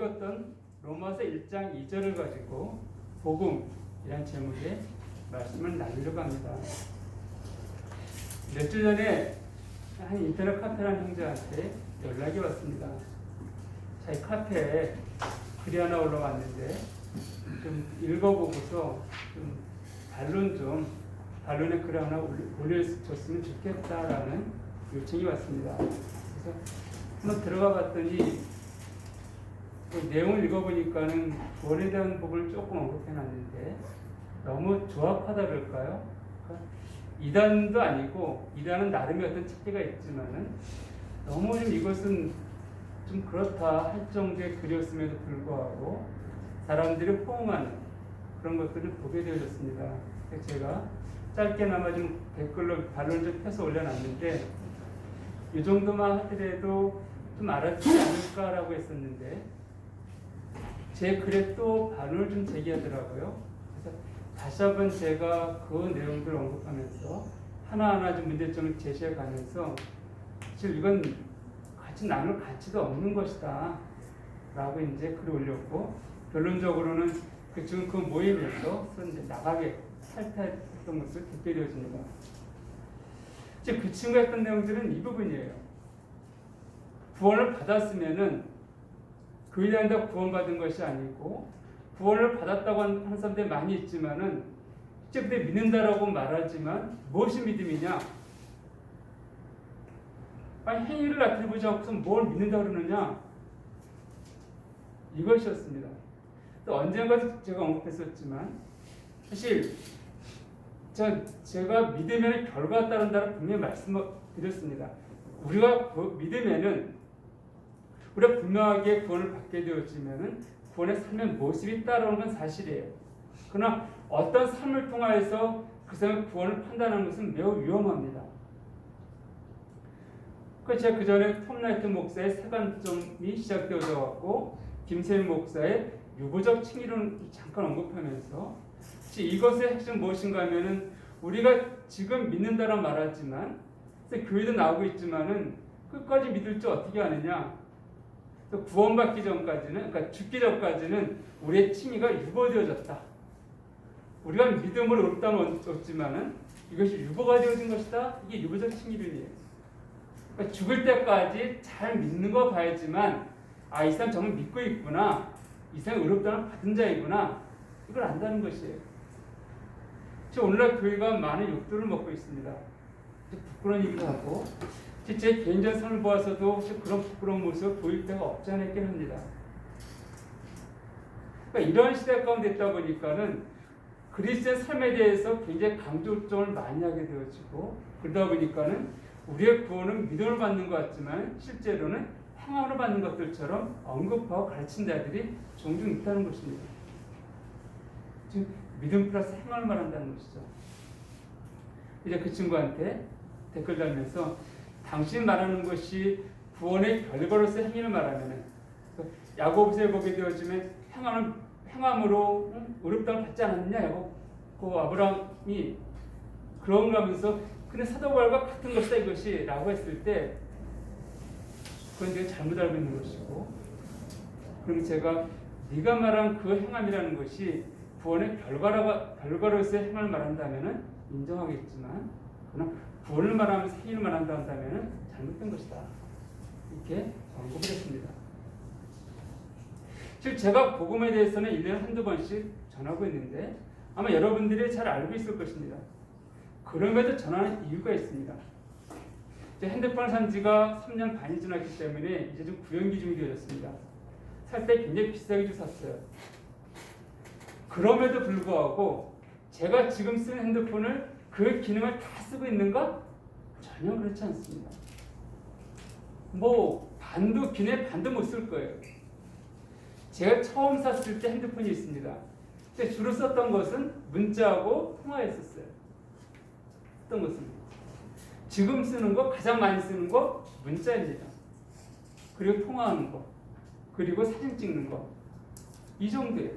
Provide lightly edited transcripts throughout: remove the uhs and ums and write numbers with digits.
읽었던 로마서 1장 2절을 가지고 복음이란 제목의 말씀을 나누려고 합니다. 몇 주 전에 한 인터넷 카페라는 형제한테 연락이 왔습니다. 자기 카페에 글이 하나 올라왔는데 좀 읽어보고서 좀 반론의 글을 하나 올려줬으면 좋겠다라는 요청이 왔습니다. 그래서 한번 들어가 봤더니 그 내용을 읽어보니까는 구원에 대한 부분을 조금 언급해놨는데 너무 조합하다 그럴까요? 그러니까 이단도 아니고, 이단은 나름의 어떤 체계가 있지만은 너무 좀 이것은 좀 그렇다 할 정도의 글이었음에도 불구하고 사람들이 호응하는 그런 것들을 보게 되어졌습니다. 그래서 제가 짧게나마 좀 댓글로 반론을 좀 펴서 올려놨는데, 이 정도만 하더라도 좀 알아듣지 않을까라고 했었는데 제 글에 또 반론을 좀 제기하더라고요. 그래서 다시 한번 제가 그 내용들을 언급하면서 하나하나 좀 문제점을 제시해가면서 사실 이건 같이 나눌 가치도 없는 것이다 라고 이제 글을 올렸고, 결론적으로는 지금 그 모임에서 이제 나가게 탈퇴했던 것을 듣게 되어집니다. 이제 그 친구가 했던 내용들은 이 부분이에요. 구원을 받았으면은 그에 대한 다 구원받은 것이 아니고, 구원을 받았다고 하는 사람들이 많이 있지만은 이제 그때 믿는다라고 말하지만 무엇이 믿음이냐? 아니, 행위를 나타내보지 않고서 뭘 믿는다 그러느냐? 이것이었습니다. 또 언젠가 제가 언급했었지만 사실 제가 믿으면 결과가 따른다고 분명히 말씀드렸습니다. 우리가 믿으면은 우리가 분명하게 구원을 받게 되어지면은 구원의 삶의 모습이 따라오는 건 사실이에요. 그러나 어떤 삶을 통하여서 그 사람의 구원을 판단하는 것은 매우 위험합니다. 제가 그 전에 톰 라이트 목사의 세관점이 시작되어져 갖고 김세인 목사의 유보적 칭의론을 잠깐 언급하면서 이것의 핵심 무엇인가 하면은 우리가 지금 믿는다라고 말하지만 교회도 나오고 있지만은 끝까지 믿을지 어떻게 하느냐? 구원받기 전까지는, 그러니까 죽기 전까지는 우리의 칭의가 유보되어졌다. 우리가 믿음으로 의롭다는 얻지만은 이것이 유보가 되어진 것이다. 이게 유보적 칭의론이에요. 그러니까 죽을 때까지 잘 믿는 거 봐야지만, 아, 이 사람 정말 믿고 있구나, 이 사람 의롭다는 받은 자이구나, 이걸 안다는 것이에요. 오늘날 교회가 많은 욕들을 먹고 있습니다. 부끄러운이기도 하고, 제 개인적 삶을 보아서도 그런 부끄러운 모습을 보일 때가 없지 않아 있긴 합니다. 그러니까 이런 시대 가운데 있다 보니까는 그리스도의 삶에 대해서 굉장히 강조점을 많이 하게 되어지고, 그러다 보니까는 우리의 구원은 믿음을 받는 것 같지만 실제로는 행함으로 받는 것들처럼 언급하고 가르친 자들이 종종 있다는 것입니다. 지금 믿음 플러스 행함을 말한다는 것이죠. 이제 그 친구한테 댓글 달면서 당신 말하는 것이 구원의 결과로서 행위를 말하면은, 야고보서에 보게 되어지면 행함으로 의롭다고 받지 않았느냐? 야고보 아브라함이 그런가 하면서 근데 사도 바울과 같은 것이다 이것이 라고 했을 때 그건 내가 잘못 알고 있는 것이고, 그럼 제가 네가 말한 그 행함이라는 것이 구원의 결과로서의 행함을 말한다면은 인정하겠지만, 그러나 구원을 말하면서 행위를 말한다 한다면은 잘못된 것이다. 이렇게 언급을 했습니다. 즉 제가 복음에 대해서는 1년에 한두 번씩 전하고 있는데 아마 여러분들이 잘 알고 있을 것입니다. 그럼에도 전하는 이유가 있습니다. 핸드폰을 산 지가 3년 반이 지났기 때문에 이제 좀 구형 기준이 되어졌습니다. 살 때 굉장히 비싸게 샀어요. 그럼에도 불구하고 제가 지금 쓰는 핸드폰을 그 기능을 다 쓰고 있는가? 전혀 그렇지 않습니다. 반도 못 쓸 거예요. 제가 처음 샀을 때 핸드폰이 있습니다. 근데 주로 썼던 것은 문자하고 통화했었어요. 썼던 것은. 지금 쓰는 거, 가장 많이 쓰는 거 문자입니다. 그리고 통화하는 거, 그리고 사진 찍는 거. 이 정도예요.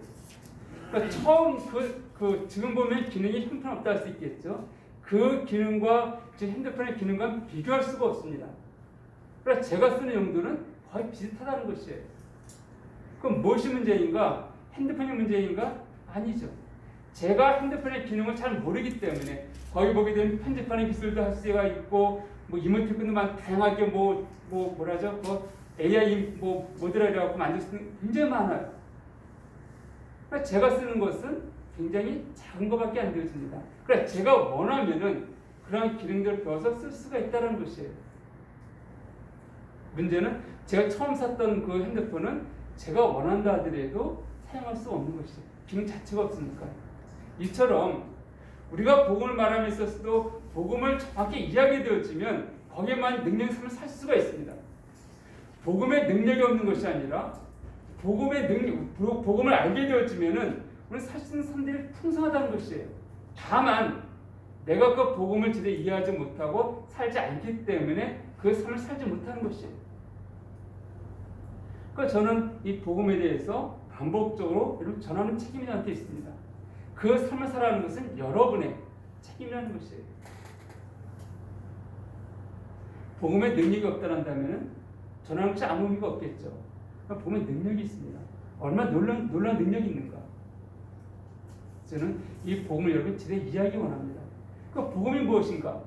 그러니까 처음 지금 보면 기능이 형편없다 할 수 있겠죠. 그 기능과 지금 핸드폰의 기능과 비교할 수가 없습니다. 그래서 제가 쓰는 용도는 거의 비슷하다는 것이에요. 그럼 무엇이 문제인가? 핸드폰이 문제인가? 아니죠. 제가 핸드폰의 기능을 잘 모르기 때문에 거기 보게 되면 편집하는 기술도 할 수가 있고 뭐 이모티콘도 다양하게 뭐라죠? AI 모델이라고 갖고 만들 수 있는 게 굉장히 많아요. 그러니까 제가 쓰는 것은 굉장히 작은 것밖에 안 되어집니다. 그러니까 제가 원하면은 그런 기능들을 배워서 쓸 수가 있다는 것이에요. 문제는 제가 처음 샀던 그 핸드폰은 제가 원한다 하더라도 사용할 수 없는 것이죠. 기능 자체가 없으니까. 이처럼 우리가 복음을 말함에 있어서도 복음을 정확히 이해하게 되어지면 거기에만 능력의 삶을 살 수가 있습니다. 복음의 능력이 없는 것이 아니라 복음을 알게 되어지면은 우리 살 수 있는 삶들이 풍성하다는 것이에요. 다만 내가 그 복음을 제대로 이해하지 못하고 살지 않기 때문에 그 삶을 살지 못하는 것이에요. 그러니까 저는 이 복음에 대해서 반복적으로 여러분 전하는 책임이 저한테 있습니다. 그 삶을 살아가는 것은 여러분의 책임이라는 것이에요. 복음의 능력이 없다면 전하는 것이 아무 의미가 없겠죠. 복음의 능력이 있습니다. 얼마나 놀라운 능력이 있는가. 저는 이 복음을 여러분 제대로 이해하기 원합니다. 그 복음이 무엇인가?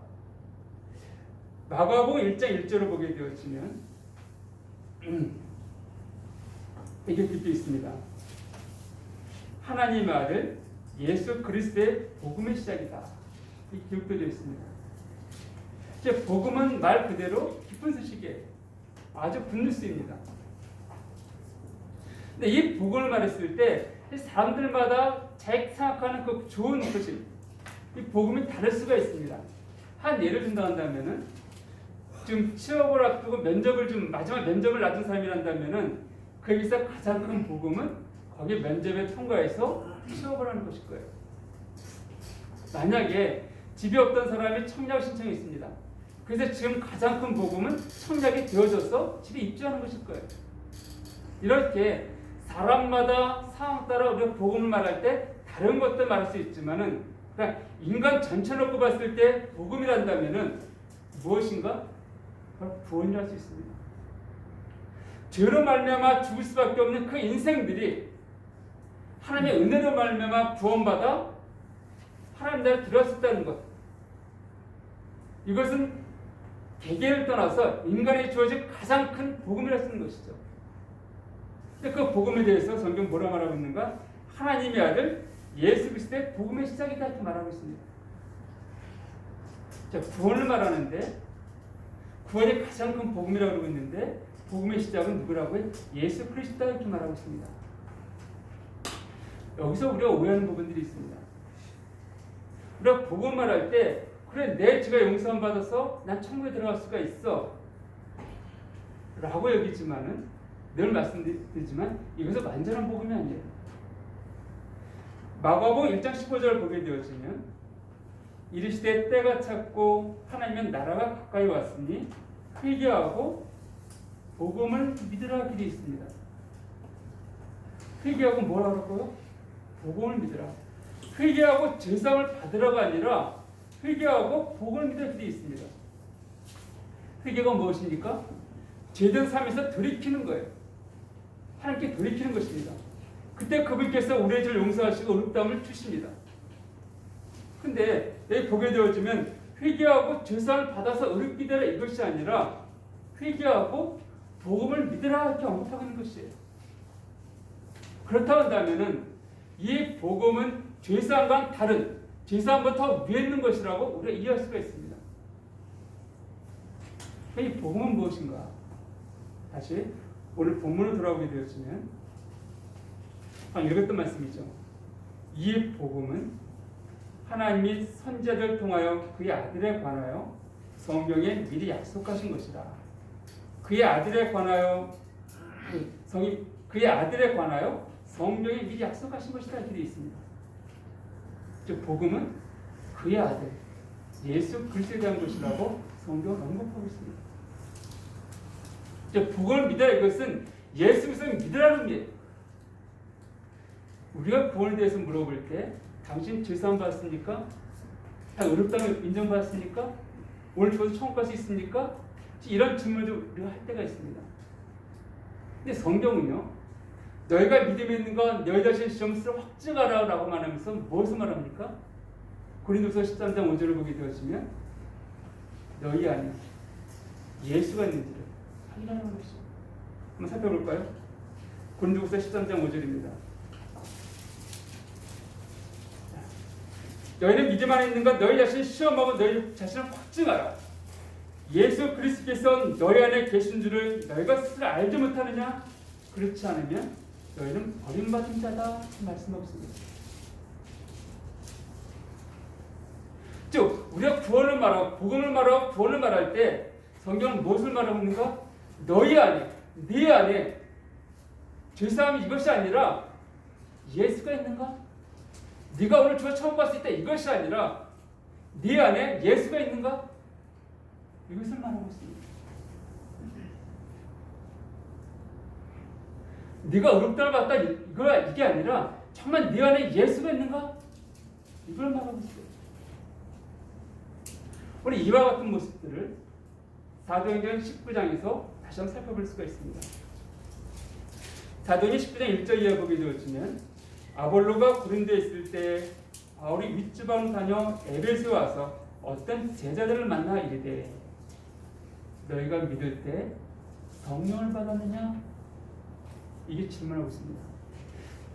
마가복음 1장 1절을 보게 되어지면 이게 기록되어 있습니다. 하나님의 아들 예수 그리스도의 복음의 시작이다. 이 기록되어 있습니다. 이제 복음은 말 그대로 기쁜 소식이에요. 아주 굿뉴스입니다. 근데 이 복음을 말했을 때 사람들마다 자기 생각하는 그 좋은 소식, 이 복음이 다를 수가 있습니다. 한 예를 든다 한다면은 지금 취업을 앞두고 마지막 면접을 놔둔 사람이란다면은 거기서 가장 큰 복음은 거기 면접에 통과해서 취업을 하는 것일 거예요. 만약에 집이 없던 사람이 청약 신청했습니다. 그래서 지금 가장 큰 복음은 청약이 되어져서 집에 입주하는 것일 거예요. 이렇게 사람마다 상황 따라 우리가 복음을 말할 때 다른 것도 말할 수 있지만은 그러니까 인간 전체를 놓고 봤을 때 복음이란다면은 무엇인가? 구원이라 할 수 있습니다. 죄로 말미암아 죽을 수밖에 없는 그 인생들이 하나님의 은혜로 말미암아 구원받아 하나님 나라에 들어왔다는 것. 이것은 개개를 떠나서 인간에 주어진 가장 큰 복음이라 쓰는 것이죠. 근데 그 복음에 대해서 성경 뭐라 말하고 있는가? 하나님의 아들 예수 그리스도의 복음의 시작이다 이렇게 말하고 있습니다. 자, 구원을 말하는데 구원이 가장 큰 복음이라고 그러고 있는데 복음의 시작은 누구라고요? 예수 그리스도다 이렇게 말하고 있습니다. 여기서 우리가 오해하는 부분들이 있습니다. 우리가 복음 말할 때 그래 내 죄가 용서함 받아서 난 천국에 들어갈 수가 있어 라고 여기지만은 늘 말씀드리지만 이것은 완전한 복음이 아니에요. 마가복음 1장 15절을 보게 되어지면 이르시되 때가 찼고 하나님의 나라가 가까이 왔으니 회개하고 복음을 믿으라 길이 있습니다. 회개하고 뭐라 그럴까요? 복음을 믿으라. 회개하고 죄사함을 받으라가 아니라 회개하고 복음을 믿으라 길이 있습니다. 회개가 무엇입니까? 죄된 삶에서 돌이키는 거예요. 하나님께 돌이키는 것입니다. 그때 그분께서 우리의 죄를 용서하시고 의롭다함을 주십니다. 근데 여기 보게 되어지면 회개하고 죄사함을 받아서 의롭게 되라 이것이 아니라 회개하고 복음을 믿으라 이렇게 언급하고 있는 것이에요. 그렇다고 한다면은 이 복음은 죄사함과 다른 죄사함보다 위에 있는 것이라고 우리가 이해할 수가 있습니다. 이 복음은 무엇인가? 다시 오늘 본문으로 돌아오게 되었으면 읽었던 말씀이죠. 이 복음은 하나님이 선지자들 통하여 그의 아들에 관하여 성경에 미리 약속하신 것이다. 그의 아들에 관하여 성경에 미리 약속하신 것이다 이렇게 되어 있습니다. 즉 복음은 그의 아들 예수 그리스도에 대한 것이라고 성경은 언급하고 있습니다. 즉 복음을 믿으라 이것은 예수 그리스도를 믿으라는 의미예요. 우리가 구원에 대해서 물어볼 때 당신 죄사함 받았습니까? 다 의롭다고 인정받았습니까? 오늘 죽어서 천국 갈 수 있습니까? 이런 질문을 우리가 할 때가 있습니다. 근데 성경은요 너희가 믿음이 있는 건 너희 자신의 시험을 확증하라 라고 말하면서 무엇을 말합니까? 고린도서 13장 5절을 보게 되었으면 너희 안에 예수가 있는지를 확인하는 것이죠. 한번 살펴볼까요? 고린도서 13장 5절입니다. 너희는 믿음 안에 있는 것 너희 자신을 시험하고 너희 자신을 확증하라. 예수 그리스도께서 너희 안에 계신 줄을 너희가 스스로 알지 못하느냐? 그렇지 않으면 너희는 버림받은 자다 말씀하셨습니다. 즉 우리가 구원을 말하고 복음을 말하고 구원을 말할 때 성경은 무엇을 말하고 있는가? 너희 안에, 네 안에 죄사함이 이것이 아니라 예수가 있는가? 네가 오늘 주어 처음 봤을 때 이것이 아니라 네 안에 예수가 있는가? 이것을 말하고 있습니다. 네가 어렵다를 봤다 이게 아니라 정말 네 안에 예수가 있는가? 이걸 말하고 있어요. 우리 이와 같은 모습들을 사도행전 19장에서 다시 한번 살펴볼 수가 있습니다. 사도행전 19장 1절 이하 보게 되어지면 아볼로가 고린도에 있을 때 바울이 윗지방 다녀 에베소에 와서 어떤 제자들을 만나 이르되 너희가 믿을 때 성령을 받았느냐? 이게 질문하고 있습니다.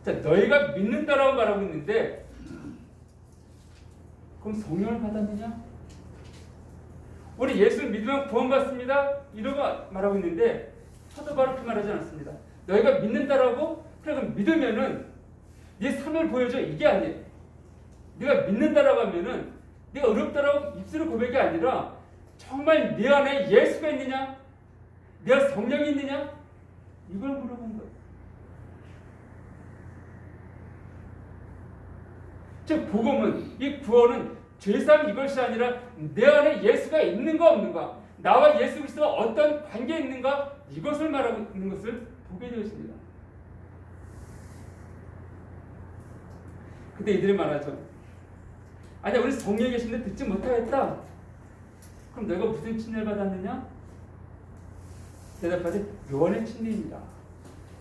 자, 너희가 믿는다라고 말하고 있는데 그럼 성령을 받았느냐? 우리 예수를 믿으면 구원받습니다. 이러고 말하고 있는데 사도 바로 그 말하지 않았습니다. 너희가 믿는다라고? 그래 그럼 믿으면은 네 삶을 보여줘. 이게 아니에요. 네가 믿는다라고 하면은 네가 어렵다라고 입술의 고백이 아니라 정말 네 안에 예수가 있느냐? 네가 성령이 있느냐? 이걸 물어본 거예요. 즉 복음은 이 구원은 죄사함 이것이 아니라 내 안에 예수가 있는가 없는가, 나와 예수 그리스도가 어떤 관계에 있는가, 이것을 말하고 있는 것을 보게 되었습니다. 그때 이들이 말하죠. 아니 우리 성령이 계신데 듣지 못하겠다. 그럼 너희가 무슨 침례를 받았느냐? 대답하되 요한의 침례입니다.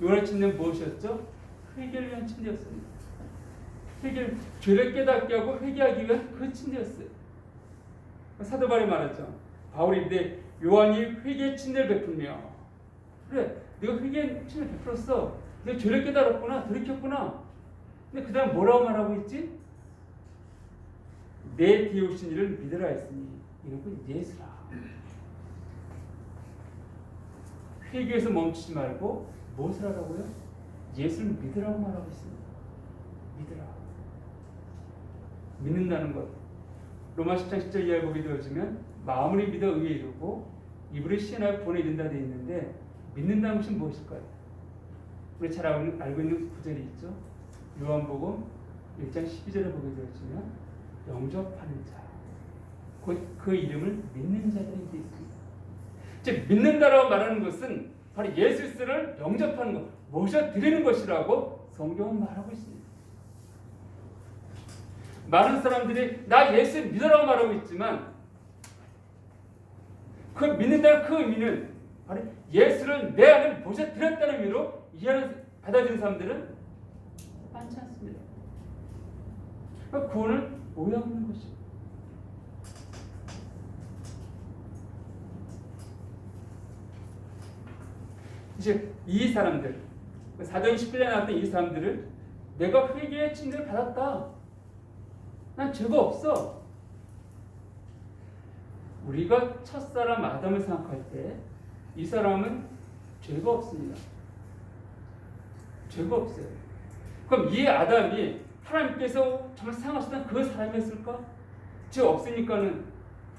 요한의 침례는 무엇이었죠? 회개를 위한 침례였습니다. 죄를 깨닫게 하고 회개하기 위한 그 침례였어요. 사도 바울이 말했죠. 바울이 이때 요한이 회개 침례를 베풀며, 그래 네가 회개 침례 베풀었어. 네가 죄를 깨달았구나. 돌이켰구나. 근데 그 다음 뭐라고 말하고 있지? 내 뒤에 오신 이를 믿으라 했으니 이것은 예수라. 회개에서 멈추지 말고 무엇을 하라고요? 예수를 믿으라고 말하고 있습니다. 믿으라. 믿는다는 것. 로마 10장 10절 이하에 보게 되어지면 마음으로 믿어 의에 이르고 입으로 시인하여 구원에 이른다 되어 있는데 믿는다는 것은 무엇일까요? 우리 잘 알고 있는 구절이 있죠. 요한복음 1장 12절에 보게 되어지면 영접하는 자, 곧 그 이름을 믿는 자들이 되어 있습니다. 즉 믿는다라고 말하는 것은 바로 예수 그리스도를 영접하는 것, 모셔드리는 것이라고 성경은 말하고 있습니다. 많은 사람들이 나 예수 믿으라고 말하고 있지만 그 믿는다는 그 의미는 바로 예수를 내 안에 모셔드렸다는 의미로 이해하는 받아들이는 사람들은 많지 않습니다. 그러니까 구원을 오해하고 있는 것이죠. 이제 이 사람들, 사도행 19장에 나왔던 이 사람들을 내가 회개의 침례를 받았다. 난 죄가 없어. 우리가 첫사람 아담을 생각할 때 이 사람은 죄가 없습니다. 죄가 없어요. 그럼 이 아담이 하나님께서 정말 사랑하시던 그 사람이었을까? 죄 없으니까는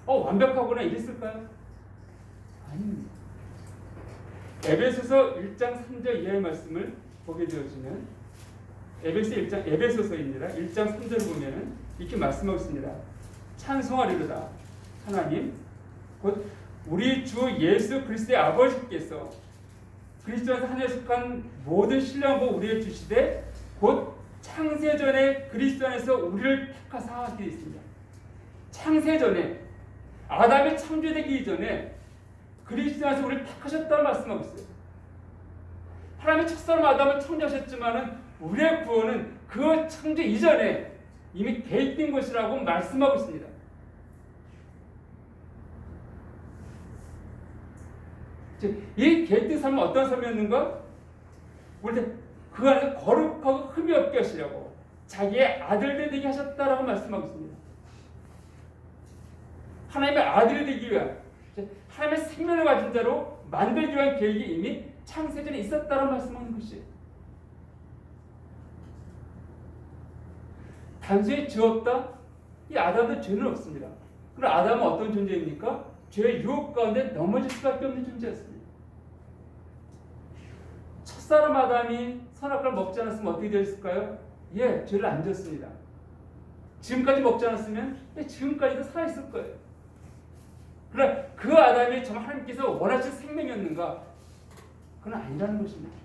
완벽하구나 이랬을까요? 아닙니다. 에베소서 1장 3절 이하의 말씀을 보게 되어지면 에베소서입니다. 1장 3절을 보면은 이렇게 말씀하고 있습니다. 찬송하리로다. 하나님 곧 우리 주 예수 그리스도의 아버지께서 그리스도 안에서 하늘에 속한 모든 신령과 우리에 주시되 곧 창세전에 그리스도 안에서 우리를 택하사 하게 되어 있습니다. 창세전에 아담이 창조되기 이전에 그리스도 안에서 우리를 택하셨다는 말씀하고 있어요. 하나님의 첫사람 아담을 창조하셨지만은 우리의 구원은 그 창조 이전에 이미 계획된 것이라고 말씀하고 있습니다. 이 계획된 삶은 어떤 삶이었는가? 우리 그 안에 거룩하고 흠이 없게 하시려고 자기의 아들들 되게 하셨다라고 말씀하고 있습니다. 하나님의 아들이 되기 위한, 하나님의 생명을 가진 자로 만들기 위한 계획이 이미 창세전에 있었다라고 말씀하는 것이에요. 단순히 죄 없다? 이 아담도 죄는 없습니다. 그럼 아담은 어떤 존재입니까? 죄의 유혹 가운데 넘어질 수밖에 없는 존재였습니다. 첫사람 아담이 선악과를 먹지 않았으면 어떻게 되었을까요? 예, 죄를 안 졌습니다. 지금까지 먹지 않았으면 지금까지도 살아있을 거예요. 그러나 그 아담이 정말 하나님께서 원하신 생명이었는가? 그건 아니라는 것입니다.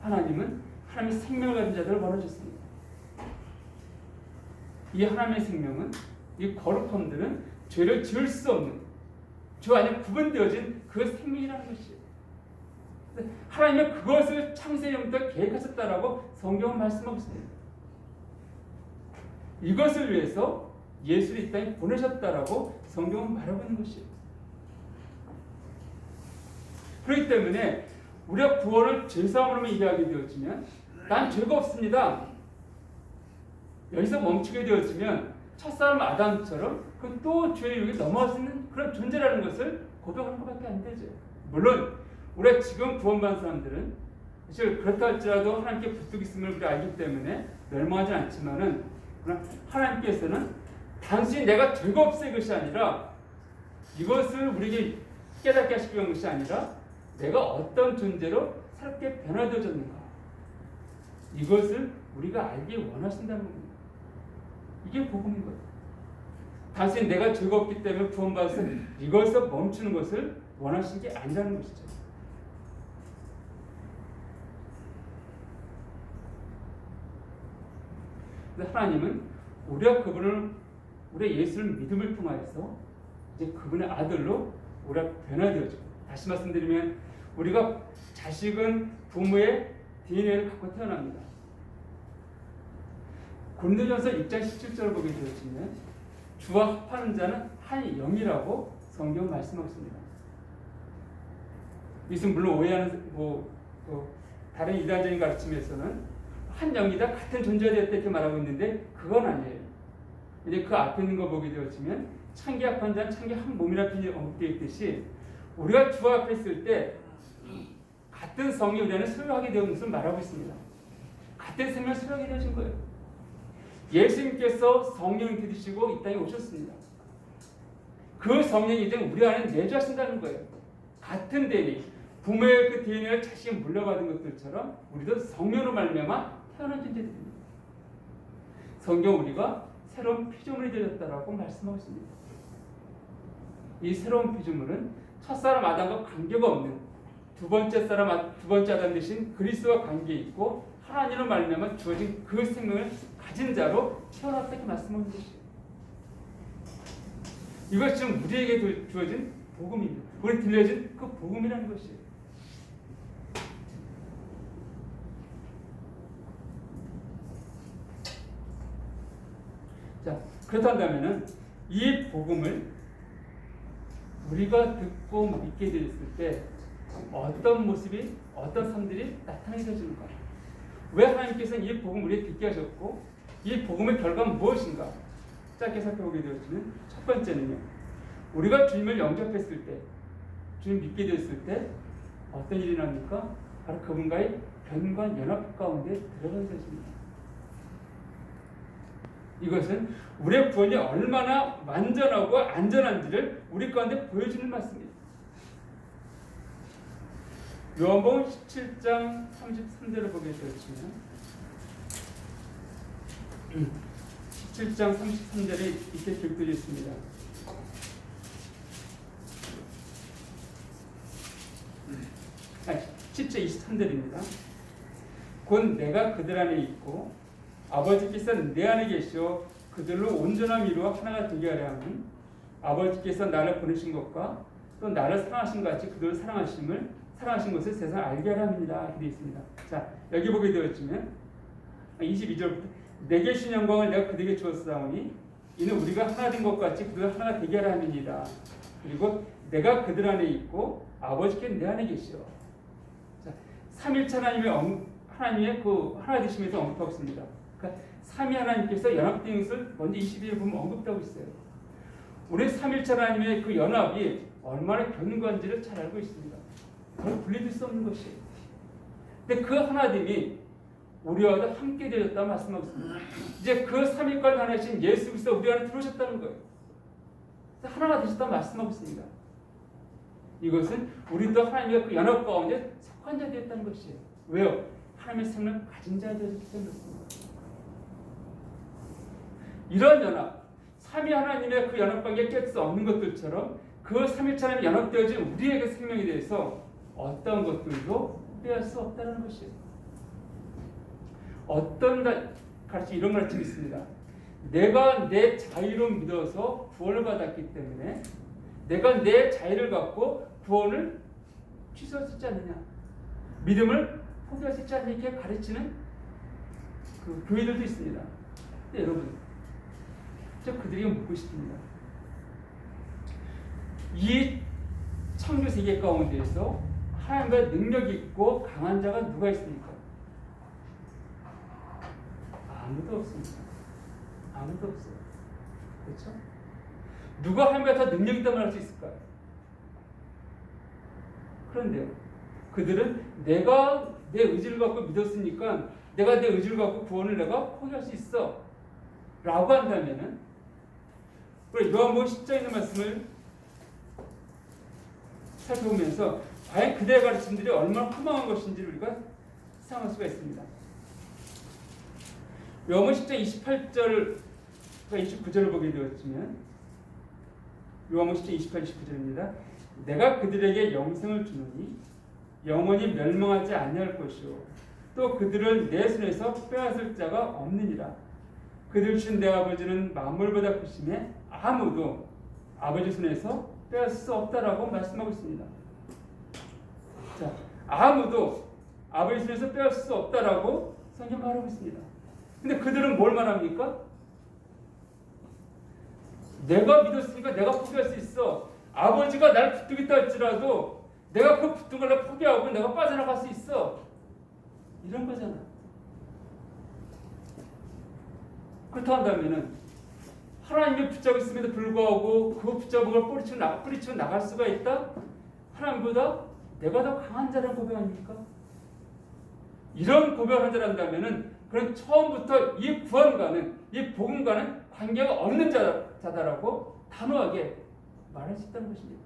하나님은 하나님의 생명을 가진 자들을 원하셨습니다. 이 하나님의 생명은, 이 거룩함들은 죄를 지을 수 없는, 죄 안에 구분되어진 그 생명이라는 것이에요. 하나님은 그것을 창세전부터 계획하셨다라고 성경은 말씀하고 있습니다. 이것을 위해서 예수를 이 땅에 보내셨다라고 성경은 말하고 있는 것이에요. 그렇기 때문에 우리가 구원을 죄사함으로만 이해하게 되어지면 난 죄가 없습니다. 여기서 멈추게 되어지면 첫사람 아담처럼 그 또 죄의 유혹에 넘어갈 수 있는 그런 존재라는 것을 고백하는 것밖에 안 되죠. 물론 우리가 지금 구원받은 사람들은 사실 그렇다 할지라도 하나님께 부득 있음을 우리가 알기 때문에 멸망하지 않지만은, 그러나 하나님께서는 단순히 내가 죄가 없을 것이 아니라 이것을 우리에게 깨닫게 하시기 위한 것이 아니라 내가 어떤 존재로 새롭게 변화되어졌는가, 이것을 우리가 알기 원하신다는 겁니다. 이게 복음인 거예요. 단순히 내가 죄가 없기 때문에 구원받아서 이것에서 멈추는 것을 원하신 게 아니라는 것이죠. 근데 하나님은 우리가 우리의 예수를 믿음을 통하여서 이제 그분의 아들로 우리가 변화되어지고, 다시 말씀드리면 우리가 자식은 부모의 DNA를 갖고 태어납니다. 고린도전서 6장 17절을 보게 되어지면 주와 합하는 자는 한 영이라고 성경 말씀하고 있습니다. 이것은 물론 오해하는 다른 이단적인 가르침에서는 한 영이다, 같은 존재가 되었다 이렇게 말하고 있는데 그건 아니에요. 이제 그 앞에 있는 거 보게 되어지면 창기 합한 자는 창기 한 몸이라 표현이 언급되어 있듯이 우리가 주와 앞에 있을 때 같은 성이 우리 안에 소유하게 되는 것을 말하고 있습니다. 같은 생명을 소유하게 되어진 거예요. 예수님께서 성령을 들이시고 이 땅에 오셨습니다. 그 성령이 이제 우리 안에 내주하신다는 거예요. 같은 DNA, 부모의 그 DNA를 자식이 물려받은 것들처럼 우리도 성령으로 말미암아 태어난 존재들입니다. 성경 우리가 새로운 피조물이 되었다라고 말씀하고 있습니다. 이 새로운 피조물은 첫사람 아담과 관계가 없는 두 번째 아담 대신 그리스도와 관계 있고 하나님으로 말미암아 주어진 그 생명을 가진 자로 태어났다 이렇게 말씀하는 것이에요. 이것이 지금 우리에게 주어진 복음입니다. 우리 들려진 그 복음이라는 것이에요. 자, 그렇다면은 이 복음을 우리가 듣고 믿게 되었을 때 어떤 모습이, 어떤 삶들이 나타나게 되는가? 왜 하나님께서는 이 복음을 우리에게 듣게 하셨고 이 복음의 결과는 무엇인가? 짧게 살펴보게 되었으면 첫 번째는요, 우리가 주님을 영접했을 때, 주님 믿게 되었을 때 어떤 일이 납니까? 바로 그분과의 견고한 연합 가운데 들어가는 것입니다. 이것은 우리의 구원이 얼마나 완전하고 안전한지를 우리 가운데 보여주는 말씀입니다. 요한복음 17장 33절을 보게 되었지만 17장 33절에 이렇게 기록되어 있습니다. 17절 23절입니다. 곧 내가 그들 안에 있고 아버지께서 내 안에 계시오 그들로 온전함 이루어 하나가 되게 하려 함은 아버지께서 나를 보내신 것과 또 나를 사랑하신 것 같이 그들을 사랑하심을 사랑하신 것을 세상 알게 하려 합니다. 이렇게 되어 있습니다. 자, 여기 보게 되었지만 22절부터 내게 주신 영광을 내가 그들에게 주었사오니 이는 우리가 하나 된 것 같이 그들과 하나가 되게 하려 함이니라. 그리고 내가 그들 안에 있고 아버지께 내 안에 계시오. 자, 삼일체 하나님의 그 하나 되심에서 언급하고 있습니다. 그러니까 삼위 하나님께서 연합된 것을 먼저 22절 보면 언급하고 있어요. 우리 삼일체 하나님의 그 연합이 얼마나 견고한지를 잘 알고 있습니다. 그걸 분리될 수 없는 것이에요. 근데 그 하나님이 우리와도 함께 되었다고 말씀하고 있습니다. 이제 그 삼위권 하나이신 예수 그리스도 우리 안에 들어오셨다는 거예요. 하나가 되셨다고 말씀하고 있습니다. 이것은 우리도 하나님과 그 연합 가운데 속한 자 되었다는 것이에요. 왜요? 하나님의 생명을 가진 자 되었기 때문입니다. 이런 연합, 삼위 하나님의 그 연합 관계에 깰 수 없는 것들처럼 그 삼일체 하나님이 연합되어진 우리에게 생명에 대해서 어떤 것들도 빼앗을 수 없다는 것이에요. 어떤 가르침 이런 가르침이 있습니다. 내가 내 자유를 믿어서 구원을 받았기 때문에 내가 내 자유를 갖고 구원을 취소할 수 있지 않느냐, 믿음을 포기할 수 있지 않느냐, 이렇게 가르치는 그 교회들도 있습니다. 근데 여러분, 저 그들에게 묻고 싶습니다. 이 창조 세계 가운데에서 하나님과 능력 있고 강한 자가 누가 있습니까? 아무도 없습니다. 아무도 없어요. 그렇죠? 누가 하나님과 더 능력 있다고 말할 수 있을까요? 그런데요, 그들은 내가 내 의지를 갖고 믿었으니까 내가 내 의지를 갖고 구원을 내가 포기할 수 있어 라고 한다면은, 우리 요한복음 10장에 있는 말씀을 살펴보면서 과연 그들의 가르침들이 얼마나 허망한 것인지를 우리가 상상할 수가 있습니다. 요한복음 10장 28절과 29절을 보게 되었지만, 요한복음 10장 28, 29절입니다. 내가 그들에게 영생을 주노니 영원히 멸망하지 아니할 것이요 또 그들은 내 손에서 빼앗을 자가 없느니라. 그들 주신 내 아버지는 만물보다 크심에 아무도 아버지 손에서 빼앗을 수 없다라고 말씀하고 있습니다. 자, 아무도 아버지 손에서 빼앗을 수 없다라고 성경 말하고 있습니다. 근데 그들은 뭘 말합니까? 내가 믿었으니까 내가 포기할 수 있어. 아버지가 날 붙들겠다 할지라도 내가 그 붙든 걸 포기하고 내가 빠져나갈 수 있어. 이런 거잖아. 그렇다 한다면은 하나님이 붙잡고 있음에도 불구하고 그 붙잡은 걸 뿌리치고 나갈 수가 있다? 하나님보다 내가 더 강한 자라는 고백 아닙니까? 이런 고백을 한다면은 그런 처음부터 이 구원과는, 이 복음과는 관계가 없는 자다라고 단호하게 말할 수 있다는 것입니다.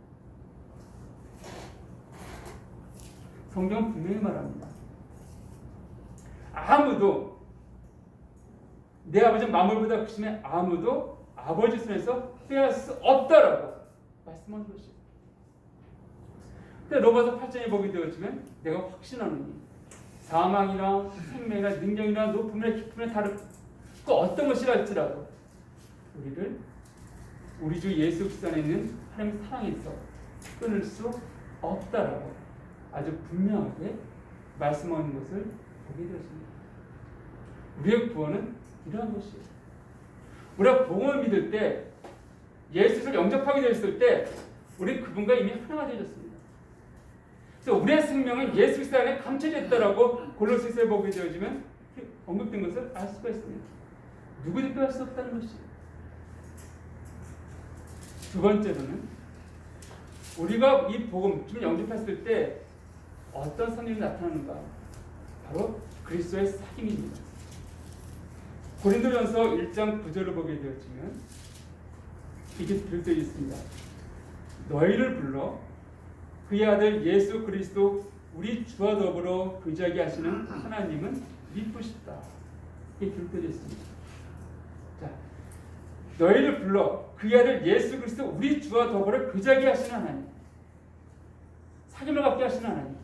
성경은 분명히 말합니다. 아무도, 내 아버지는 만물보다 크심에 아무도 아버지 손에서 빼앗을 수 없다라고 말씀한 것이에요. 근데 로마서 8장에 보게 되었지만 내가 확신하노니 사망이나 생명이나 능력이나 높음이나 깊음이나 다른 그 어떤 것이라 할지라도 우리를 우리 주 예수 그리스도 안에 있는 하나님의 사랑에서 끊을 수 없다라고 아주 분명하게 말씀하는 것을 보게 되었습니다. 우리의 구원은 이러한 것이에요. 우리가 복음을 믿을 때, 예수를 영접하게 되었을 때 우리 그분과 이미 하나가 되어졌습니다. 그래서 우리의 생명은 예수 그리스도 안에 감춰져 있다라고 골로새서에 보게 되어지면 언급된 것을 알 수가 있습니다. 누구도 할 수 없다는 것이에요. 두 번째로는 우리가 이 복음, 주님 영접했을 때 어떤 성령이 나타나는가? 바로 그리스도의 사귐입니다. 고린도전서 1장 9절을 보게 되었지만 이게 들떠 있습니다. 너희를 불러 그의 아들 예수 그리스도 우리 주와 더불어 의지하게 하시는 하나님은 미쁘시다. 이게 들떠 있습니다. 자, 너희를 불러 그의 아들 예수 그리스도 우리 주와 더불어 의지하게 하시는 하나님, 사귐을 갖게 하시는 하나님.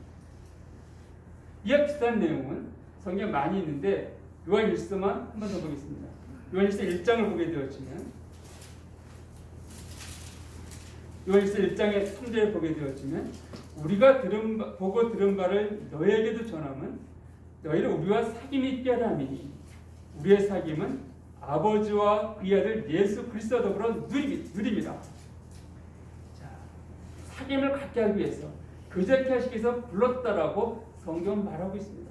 이와 비슷한 내용은 성경에 많이 있는데 요한일서만 한 번 더 보겠습니다. 요한일서 1장을 보게 되었지만, 요한일서 1장의 3절을 보게 되었지만 우리가 보고 들은 바를 너희에게도 전함은 너희를 우리와 사귐이 있게 하려 함이니 우리의 사귐은 아버지와 그의 아들 예수 그리스도와 더불어 누립니다. 자, 사귐을 갖게 하기 위해서 그저께 하시기 위해서 불렀다라고 성경은 말하고 있습니다.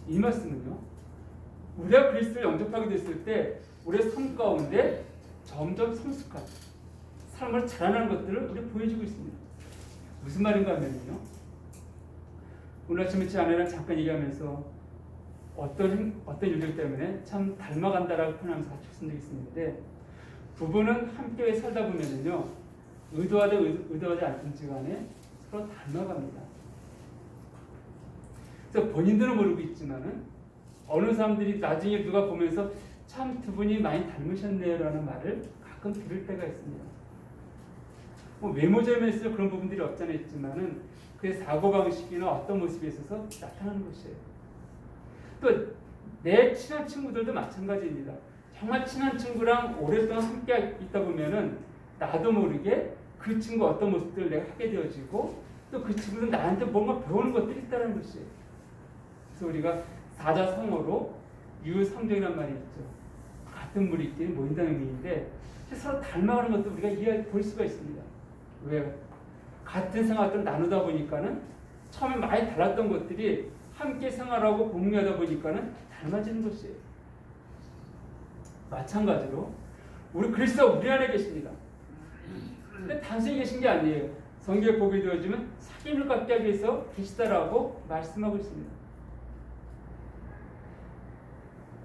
이 말씀은요, 우리가 그리스도를 영접하게 됐을 때 우리의 삶 가운데 점점 성숙한 삶을 자라나는 것들을 우리 보여주고 있습니다. 무슨 말인가 하면요, 오늘 아침에 제 아내랑 잠깐 얘기하면서 어떤 일들 때문에 참 닮아간다라고 표현하면서 같이 웃은 적이 있었는데, 부부는 함께 살다 보면은요, 의도하든 의도하지 않든지 간에 서로 닮아갑니다. 그래서 본인들은 모르고 있지만은 어느 사람들이 나중에 누가 보면서 참 두 분이 많이 닮으셨네요라는 말을 가끔 들을 때가 있습니다. 뭐 외모점에서 그런 부분들이 없잖아 있지만은 그의 사고방식이나 어떤 모습에 있어서 나타나는 것이에요. 또 내 친한 친구들도 마찬가지입니다. 정말 친한 친구랑 오랫동안 함께 있다 보면은 나도 모르게 그 친구 어떤 모습들을 내가 하게 되어지고 또 그 친구는 나한테 뭔가 배우는 것들이 있다는 것이에요. 그래서 우리가 사자성어로 유삼정이라는 말이 있죠. 같은 무리끼리 모인다는 의미인데 서로 닮아가는 것도 우리가 볼 수가 있습니다. 왜요? 같은 생활을 나누다 보니까는 처음에 많이 달랐던 것들이 함께 생활하고 공유하다 보니까는 닮아지는 것이에요. 마찬가지로 우리 그리스도가 우리 안에 계십니다. 근데 단순히 계신 게 아니에요. 성경에 보게 되어지면 사귐을 갖게 하기 위해서 계시다라고 말씀하고 있습니다.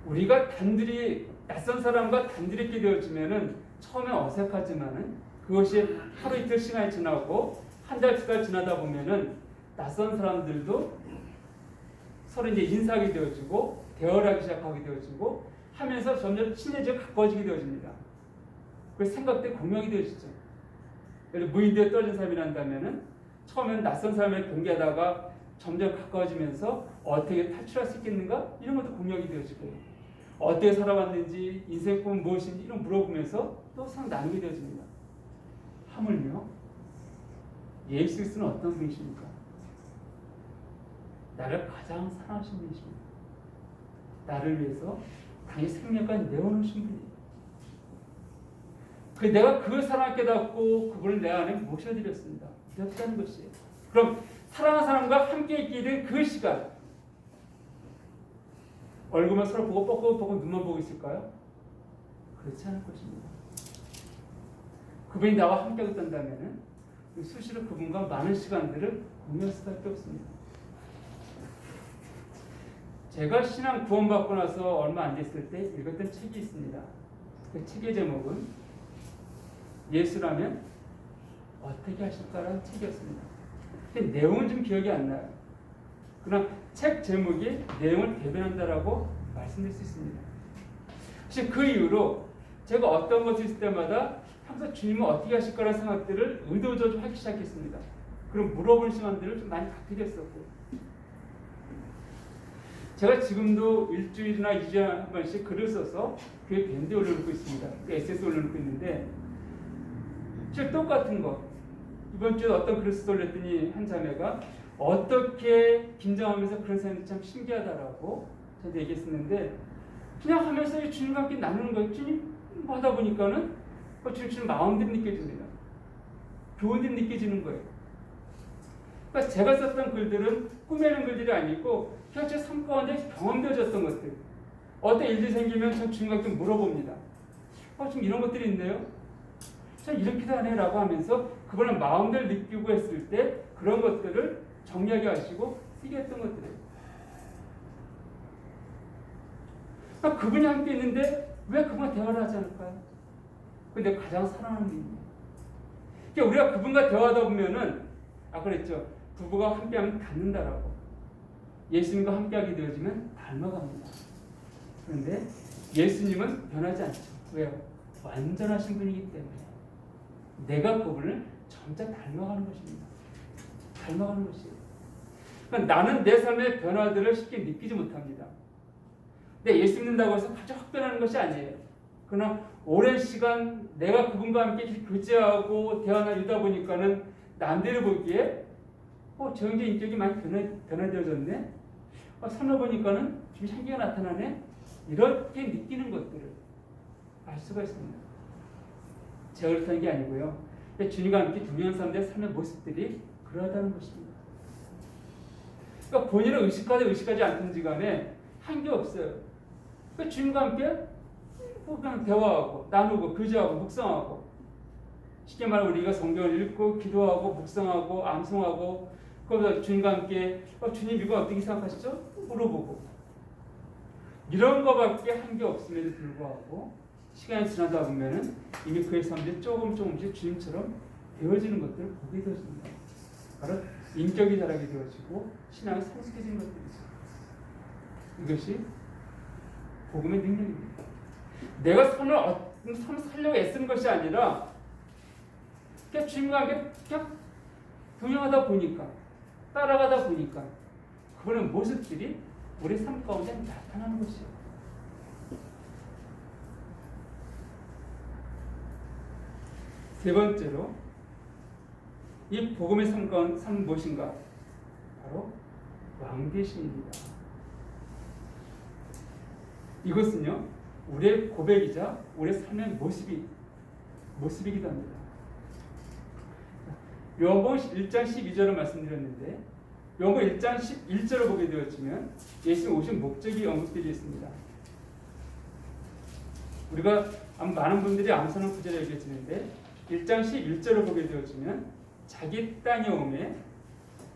우리가 단둘이 낯선 사람과 단둘이 있게 되어지면은 처음에 어색하지만은 그것이 하루 이틀 시간이 지나고 한 달, 두 달 지나다 보면은 낯선 사람들도 서로 이제 인사하게 되어지고 대화를 하기 시작하게 되어지고 하면서 점점 친해지고 가까워지게 되어집니다. 그래서 생각들이 공명이 되어지죠. 예를 무인도에 떨어진 사람이 난다면은 처음에는 낯선 사람을 경계하다가 점점 가까워지면서 어떻게 탈출할 수 있겠는가? 이런 것도 공명이 되어지고 어떻게 살아왔는지 인생 꿈은 무엇인지 이런 물어보면서 또 서로 나누게 되어집니다. 하물며 예수 그리스도는 어떤 분이십니까? 나를 가장 사랑하신 분이십니다. 나를 위해서 당연히 생명까지 내어놓으신 분이에요. 내가 그 사랑을 깨닫고 그분을 내 안에 모셔드렸습니다. 이렇다는 것이에요. 그럼 사랑하는 사람과 함께 있게 된 그 시간, 얼굴만 서로 보고 뻑뻑 눈만 보고 있을까요? 그렇지 않을 것입니다. 그분이 나와 함께 있단다면 수시로 그분과 많은 시간들을 공유할 수밖에 없습니다. 제가 신앙 구원받고 나서 얼마 안 됐을 때 읽었던 책이 있습니다. 그 책의 제목은 예수라면 어떻게 하실까라는 책이었습니다. 근데 내용은 좀 기억이 안 나요. 그러나 책 제목이 내용을 대변한다라고 말씀드릴 수 있습니다. 혹시 그 이후로 제가 어떤 것이 있을 때마다 항상 주님은 어떻게 하실 거라는 생각들을 의도적으로 하기 시작했습니다. 그럼 물어볼 시간들을 좀 많이 갖게 됐었고, 제가 지금도 일주일이나 2주에 한 번씩 글을 써서 교회 밴드에 올려놓고 있습니다. SS 올려놓고 있는데 실 똑같은 거 이번 주에 어떤 글을 써서 올렸더니 한 자매가 어떻게 긴장하면서 그런 사람이 참 신기하다라고 저한테 얘기했었는데, 그냥 하면서 주님과 함께 나누는 거예요. 주님 하다 보니까는 주님 마음들이 느껴집니다. 교훈들이 느껴지는 거예요. 그러니까 제가 썼던 글들은 꾸미는 글들이 아니고 제 삶 가운데 경험되어졌던 것들. 어떤 일이 생기면 전 주님과 함께 물어봅니다. 좀 이런 것들이 있네요. 전 이렇게도 하네 라고 하면서 그분의 마음들 느끼고 했을 때 그런 것들을 정리하게 하시고 쓰게 했던 것들이에요. 그러니까 그분이 함께 있는데 왜 그분과 대화를 하지 않을까요? 근데 가장 사랑하는 분이에요. 그러니까 우리가 그분과 대화하다 보면은 그랬죠. 부부가 함께하면 닮는다라고. 예수님과 함께하게 되어지면 닮아갑니다. 그런데 예수님은 변하지 않죠. 왜요? 완전하신 분이기 때문에 내가 그분을 점차 닮아가는 것입니다. 닮아가는 것이에요. 그러니까 나는 내 삶의 변화들을 쉽게 느끼지 못합니다. 근데 예수 믿는다고 해서 아주 확 변하는 것이 아니에요. 그러나 오랜 시간 내가 그분과 함께 교제하고 대화 나누다 보니까는 남들이 보기에 저 형제 인격이 많이 변화되어졌네. 살다 보니까는 좀 향기가 나타나네. 이렇게 느끼는 것들을 알 수가 있습니다. 제가 그렇다는 게 아니고요. 주님과 함께 동행한 사람들의 삶의 모습들이 그러하다는 것입니다. 그러니까 본인은 의식하지 않든지 간에 한게 없어요. 그러니까 주님과 함께 그냥 대화하고 나누고 교제하고 묵상하고, 쉽게 말하면 우리가 성경을 읽고 기도하고 묵상하고 암송하고, 그러면서 주님과 함께 주님 이거 어떻게 생각하시죠? 물어보고, 이런 거밖에 한 게 없음에도 불구하고 시간이 지나다 보면은 이미 그의 삶들이 조금씩 주님처럼 되어지는 것들을 보게 되어집니다. 바로 인격이 자라게 되어지고 신앙이 성숙해지는 것들이죠. 이것이 복음의 능력입니다. 내가 삶을 살려고 애쓰는 것이 아니라 그냥 주님과 함께 그냥 동행하다 보니까, 따라가다 보니까 그런 모습들이 우리 삶 가운데 나타나는 것이요. 세 번째로 이 복음의 삶은 무엇인가? 바로 왕되심입니다. 이것은요, 우리의 고백이자 우리의 삶의 모습이기도 합니다. 요한복음 1장 12절을 말씀드렸는데, 요한복음 1장 11절을 보게 되었지만 예수님 오신 목적이 언급되어 있습니다. 우리가 많은 분들이 암송하는 구절을 얘기했는데 1장 11절을 보게 되었지만 자기 땅에 오매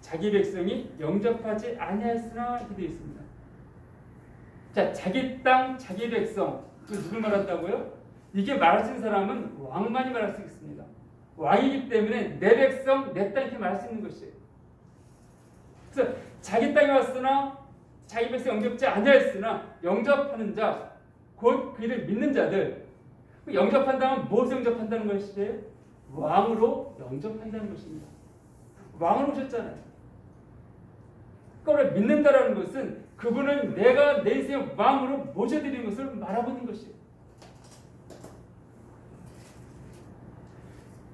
자기 백성이 영접하지 아니하였으나 이렇게 되어 있습니다. 자, 자기 땅, 자기 백성, 누굴 말한다고요? 이게 말할 수 있는 사람은 왕만이 말할 수 있습니다. 왕이기 때문에 내 백성, 내 땅 이렇게 말할 수 있는 것이에요. 그래서 자기 땅에 왔으나 자기 백성 영접지 아니하였으나 영접하는 자, 곧 그를 믿는 자들, 영접한다면 무엇을 영접한다는 것이에요? 왕으로 영접한다는 것입니다. 왕으로 오셨잖아요. 그러니까 믿는다라는 것은 그분을 내가 내 인생의 왕으로 모셔드리는 것을 말하고 있는 것이에요.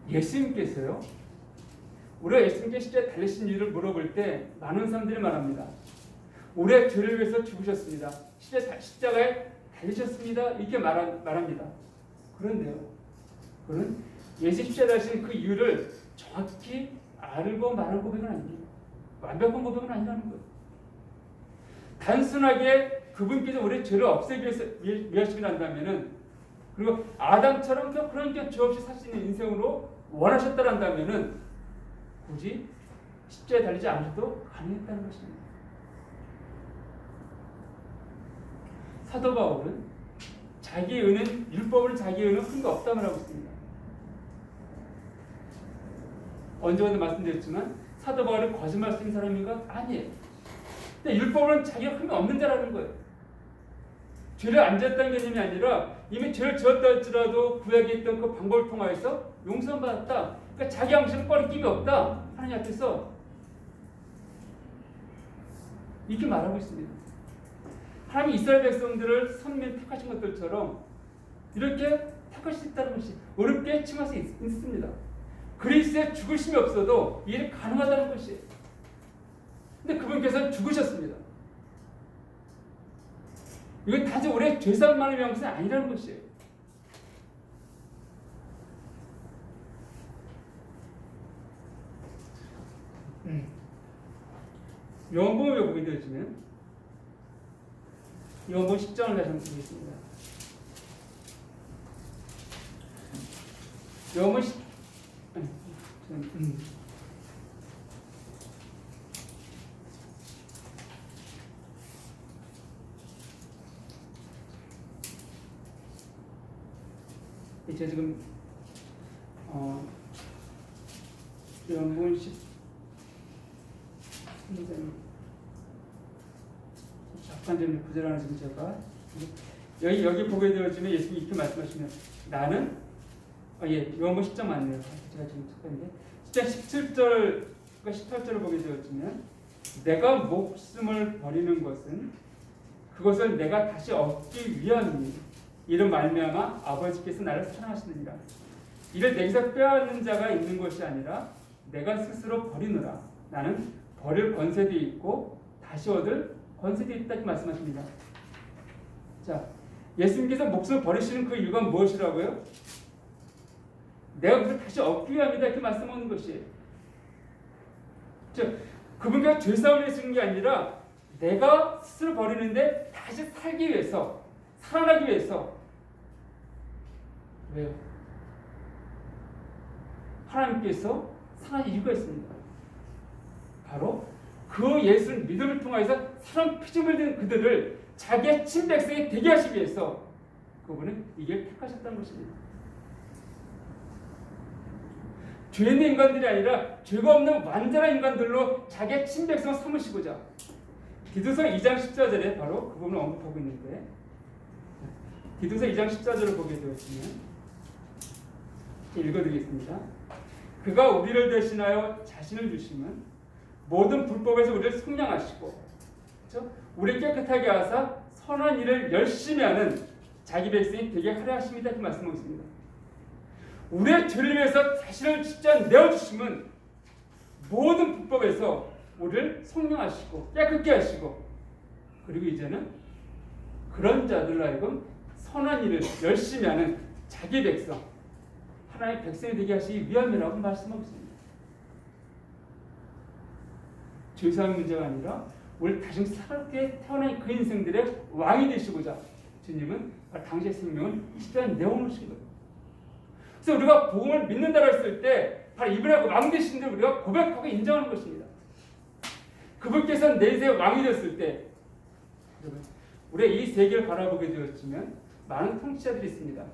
예수님께서요, 우리가 예수님께 십자가에 달리신 이유를 물어볼 때 많은 사람들이 말합니다. 우리의 죄를 위해서 죽으셨습니다. 십자가에 달리셨습니다. 이렇게 말합니다. 그런데요, 그는 예수 십자가에 달리신 그 이유를 정확히 알고 말한 고백은 아닙니다. 완벽한 고백은 아니라는 거예요. 단순하게 그분께서 우리의 죄를 없애기 위해서 위하시긴 한다면은, 그리고 아담처럼 그런 게 죄 없이 살 수 있는 인생으로 원하셨다란다면은 굳이 십자가에 달리지 않아도 가능했다는 것입니다. 사도 바울은 자기의 의는, 율법을 자기의 의는 큰 거 없다고 하고 있습니다. 언제부터 말씀드렸지만 사도 바울은 거짓말 쓰는 사람인가? 아니에요. 근데 율법은 자기가 흠이 없는 자라는 거예요. 죄를 안 지었다는 개념이 아니라 이미 죄를 지었다 할지라도 구약에 있던 그 방법을 통하여서 용서받았다. 그러니까 자기 양심은 꺼리낌이 없다. 하나님 앞에서 이렇게 말하고 있습니다. 하나님이 이스라엘 백성들을 선민 택하신 것들처럼 이렇게 택하실 수 있다는 것이 어렵게 칭할 수 있습니다. 그리스도의 죽으심이 없어도 이 일이 가능하다는 것이에요. 근데 그분께서는 죽으셨습니다. 이건 단지 우리의 죄사함만을 위한 것은 아니라는 것이에요. 요한복음에 보게 되어지면 요한복음 10장을 다시 한번 보겠습니다. 요한복음 10 제가 지금 요한복음 10 잠깐 좀 구절 하나 좀 제가 여기 보게 되어지면 예수님이 이렇게 말씀하시면 나는 요한복음 10장 맞네요. 제가 지금 착각인데 10장 17절과 18절을 보게 되어지면 내가 목숨을 버리는 것은 그것을 내가 다시 얻기 위함이니 이런 말미암아 아버지께서 나를 사랑하시느니라. 이를 내게서 빼앗는 자가 있는 것이 아니라 내가 스스로 버리노라. 나는 버릴 권세도 있고 다시 얻을 권세도 있다 이렇게 말씀하십니다. 자, 예수님께서 목숨을 버리시는 그 이유가 무엇이라고요? 내가 그걸 다시 얻기 위함이다 이렇게 말씀하는 것이에요. 즉 그분과 죄싸움을 쓰는 게 아니라 내가 스스로 버리는데 다시 살기 위해서, 살아나기 위해서. 왜요? 하나님께서 살아난 이유가 있습니다. 바로 그 예수를 믿음을 통해서 사람 피죽을 든 그들을 자기의 친백성이 되게 하시기 위해서 그분은 이 길을 택하셨다는 것입니다. 죄 있는 인간들이 아니라 죄가 없는 완전한 인간들로 자기의 친백성을 삼으시고자 디도서 2장 14절에 바로 그 부분을 언급하고 있는데, 디도서 2장 14절을 보게 되었으면 읽어드리겠습니다. 그가 우리를 대신하여 자신을 주심은 모든 불법에서 우리를 속량하시고, 그렇죠? 우리 깨끗하게 하사 선한 일을 열심히 하는 자기 백성이 되게 하려 하십니다. 그 말씀하고 있습니다. 우리의 죄를 위해서 자신을 직접 내어주심은 모든 불법에서 우리를 속량하시고 깨끗게 하시고, 그리고 이제는 그런 자들로 하여금 선한 일을 열심히 하는 자기 백성, 하나님의 백성이 되게 하시기 위함이라고 말씀하고 있습니다. 죄사함 문제가 아니라 우리 다시 새롭게 태어난 그 인생들의 왕이 되시고자 주님은 당시의 생명을 이 시대에 내어놓으신 거예요. 그래서 우리가 복음을 믿는다고 했을 때 바로 이분의 왕 되신 줄 우리가 고백하고 인정하는 것입니다. 그분께서 내 인생의 왕이 됐을 때 우리가 이 세계를 바라보게 되었지만 많은 통치자들이 있습니다.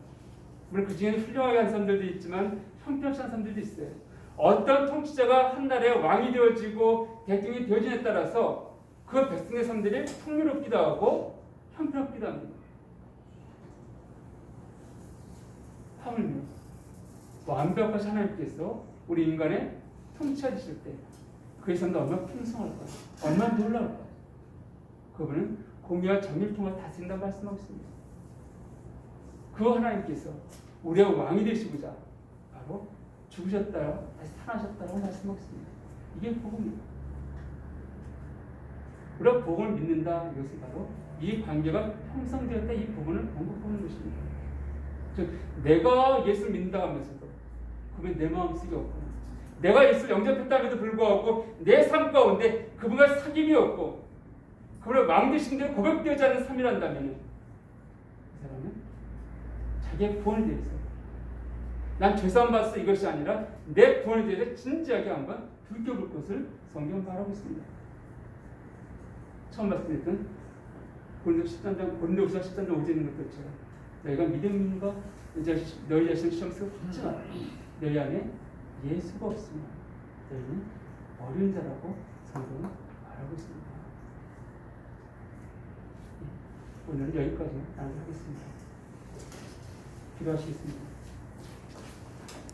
물론 그 중에는 훌륭하게 한 사람들도 있지만 형편없이 한 사람들도 있어요. 어떤 통치자가 한 나라의 왕이 되어지고 대통령이 되어지냐에 따라서 그 백성의 삶들이 풍요롭기도 하고 형편없기도 합니다. 하물며 완벽하신 하나님께서 우리 인간의 통치하실 때 그의 삶도 얼마나 풍성할까요? 얼마나 놀라울까요? 그분은 공의와 정의를 통해 다스린다고 말씀하고 있습니다. 그 하나님께서 우리의 왕이 되시고자 바로 죽으셨다요 다시 살아나셨다고 말씀하고 있습니다. 이게 복음입니다. 우리가 복음을 믿는다, 이것은 바로 이 관계가 형성되었다, 이 부분을 언급하는 것입니다. 즉 내가 예수를 믿는다 하면서도 그분이 내 마음속에 없고, 내가 예수를 영접했다면도 불구하고 내 삶 가운데 그분과 사귐이 없고 그분의 왕 되신 대로 고백되지 않는 삶이란다면 그 사람은 자기의 구원에 대해서 난 죄사함 받았어 이것이 아니라 내 구원에 대해서 진지하게 한번 들켜볼 것을 성경은 바라고 있습니다. 처음 말씀드렸던 고린도후서 13장 5절에 있는 것처럼 너희가 믿음과 너희 자신을 시험에서 확증하라. 너희 안에 예수가 없으면 너희는 어린 자라고 성경은 말하고 있습니다. 오늘은 여기까지 나누겠습니다. 기도하시겠습니다.